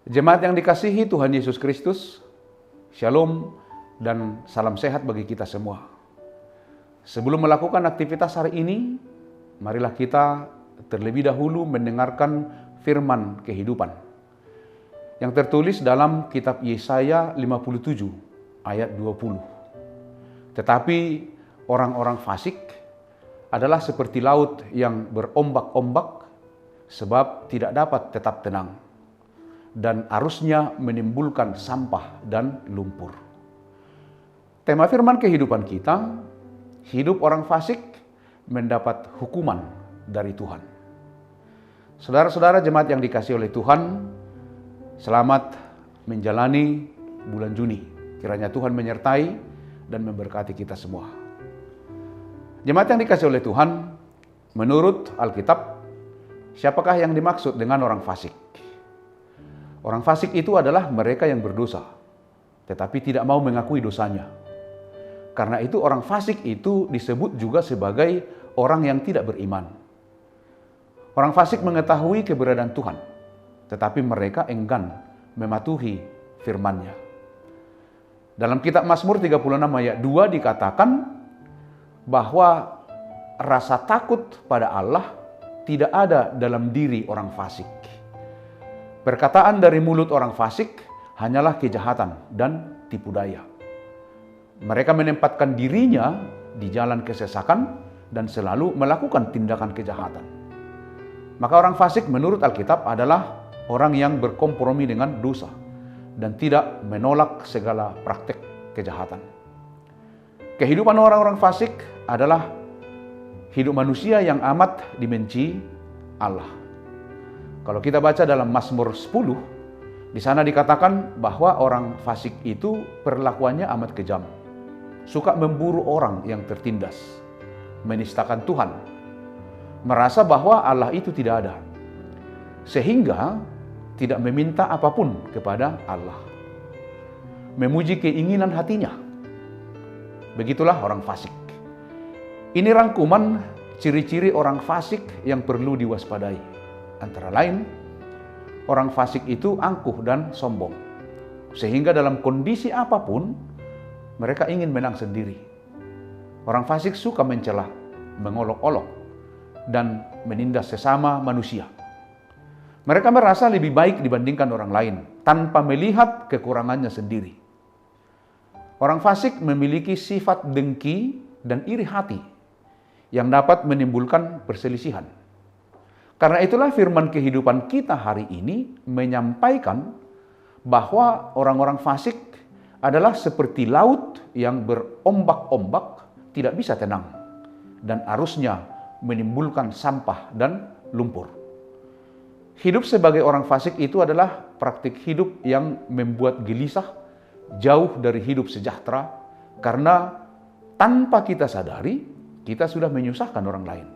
Jemaat yang dikasihi Tuhan Yesus Kristus, Shalom dan salam sehat bagi kita semua. Sebelum melakukan aktivitas hari ini, marilah kita terlebih dahulu mendengarkan firman kehidupan yang tertulis dalam kitab Yesaya 57 ayat 20. Tetapi orang-orang fasik adalah seperti laut yang berombak-ombak sebab tidak dapat tetap tenang, dan arusnya menimbulkan sampah dan lumpur. Tema firman kehidupan kita, hidup orang fasik mendapat hukuman dari Tuhan. Saudara-saudara jemaat yang dikasihi oleh Tuhan, selamat menjalani bulan Juni. Kiranya Tuhan menyertai dan memberkati kita semua. Jemaat yang dikasihi oleh Tuhan, menurut Alkitab, siapakah yang dimaksud dengan orang fasik? Orang fasik itu adalah mereka yang berdosa, tetapi tidak mau mengakui dosanya. Karena itu orang fasik itu disebut juga sebagai orang yang tidak beriman. Orang fasik mengetahui keberadaan Tuhan, tetapi mereka enggan mematuhi firman-Nya. Dalam kitab Mazmur 36 ayat 2 dikatakan bahwa rasa takut pada Allah tidak ada dalam diri orang fasik. Perkataan dari mulut orang fasik hanyalah kejahatan dan tipu daya. Mereka menempatkan dirinya di jalan kesesakan dan selalu melakukan tindakan kejahatan. Maka orang fasik menurut Alkitab adalah orang yang berkompromi dengan dosa dan tidak menolak segala praktek kejahatan. Kehidupan orang-orang fasik adalah hidup manusia yang amat dibenci Allah. Kalau kita baca dalam Mazmur 10, di sana dikatakan bahwa orang fasik itu perlakuannya amat kejam. Suka memburu orang yang tertindas, menistakan Tuhan, merasa bahwa Allah itu tidak ada, sehingga tidak meminta apapun kepada Allah. Memuji keinginan hatinya. Begitulah orang fasik. Ini rangkuman ciri-ciri orang fasik yang perlu diwaspadai. Antara lain, orang fasik itu angkuh dan sombong, sehingga dalam kondisi apapun mereka ingin menang sendiri. Orang fasik suka mencela, mengolok-olok, dan menindas sesama manusia. Mereka merasa lebih baik dibandingkan orang lain, tanpa melihat kekurangannya sendiri. Orang fasik memiliki sifat dengki dan iri hati yang dapat menimbulkan perselisihan. Karena itulah firman kehidupan kita hari ini menyampaikan bahwa orang-orang fasik adalah seperti laut yang berombak-ombak, tidak bisa tenang, dan arusnya menimbulkan sampah dan lumpur. Hidup sebagai orang fasik itu adalah praktik hidup yang membuat gelisah, jauh dari hidup sejahtera, karena tanpa kita sadari, kita sudah menyusahkan orang lain.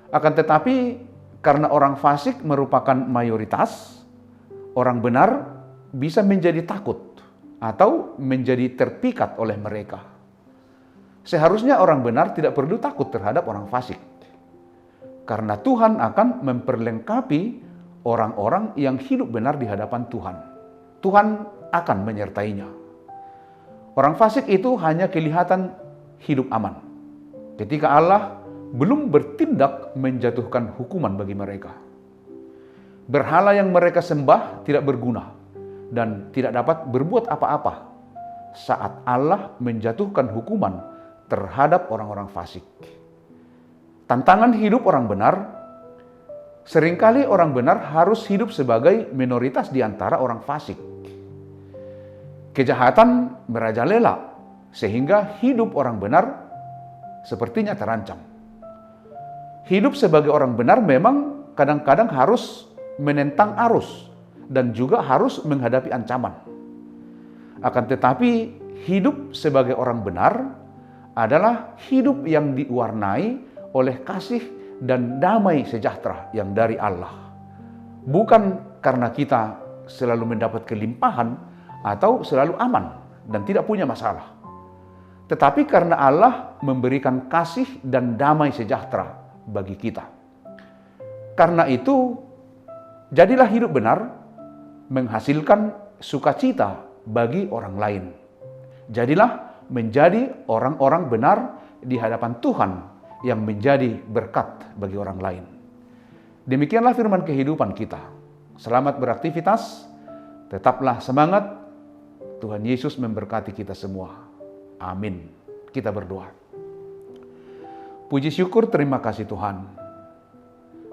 Akan tetapi, karena orang fasik merupakan mayoritas, orang benar bisa menjadi takut atau menjadi terpikat oleh mereka. Seharusnya orang benar tidak perlu takut terhadap orang fasik, karena Tuhan akan memperlengkapi orang-orang yang hidup benar di hadapan Tuhan. Tuhan akan menyertainya. Orang fasik itu hanya kelihatan hidup aman, ketika Allah belum bertindak menjatuhkan hukuman bagi mereka. Berhala yang mereka sembah tidak berguna dan tidak dapat berbuat apa-apa saat Allah menjatuhkan hukuman terhadap orang-orang fasik. Tantangan hidup orang benar, seringkali orang benar harus hidup sebagai minoritas di antara orang fasik. Kejahatan merajalela sehingga hidup orang benar sepertinya terancam. Hidup sebagai orang benar memang kadang-kadang harus menentang arus dan juga harus menghadapi ancaman. Akan tetapi hidup sebagai orang benar adalah hidup yang diwarnai oleh kasih dan damai sejahtera yang dari Allah. Bukan karena kita selalu mendapat kelimpahan atau selalu aman dan tidak punya masalah, tetapi karena Allah memberikan kasih dan damai sejahtera bagi kita. Karena itu, jadilah hidup benar menghasilkan sukacita bagi orang lain. Jadilah menjadi orang-orang benar di hadapan Tuhan yang menjadi berkat bagi orang lain. Demikianlah firman kehidupan kita. Selamat beraktivitas, tetaplah semangat. Tuhan Yesus memberkati kita semua. Amin. Kita berdoa. Puji syukur, terima kasih Tuhan,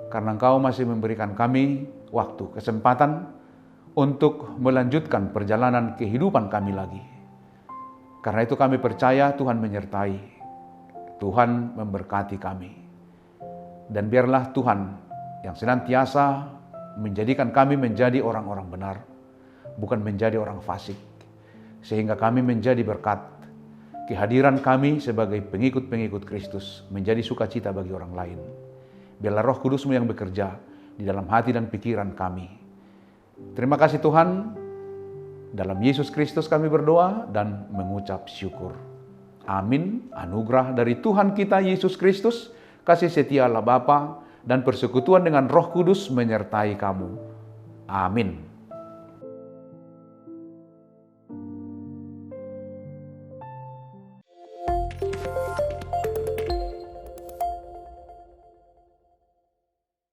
karena Engkau masih memberikan kami waktu, kesempatan untuk melanjutkan perjalanan kehidupan kami lagi. Karena itu kami percaya Tuhan menyertai, Tuhan memberkati kami. Dan biarlah Tuhan yang senantiasa menjadikan kami menjadi orang-orang benar, bukan menjadi orang fasik. Sehingga kami menjadi berkat. Kehadiran kami sebagai pengikut-pengikut Kristus menjadi sukacita bagi orang lain. Biarlah Roh Kudus-Mu yang bekerja di dalam hati dan pikiran kami. Terima kasih Tuhan. Dalam Yesus Kristus kami berdoa dan mengucap syukur. Amin. Anugerah dari Tuhan kita Yesus Kristus, kasih setia Allah Bapa, dan persekutuan dengan Roh Kudus menyertai kamu. Amin.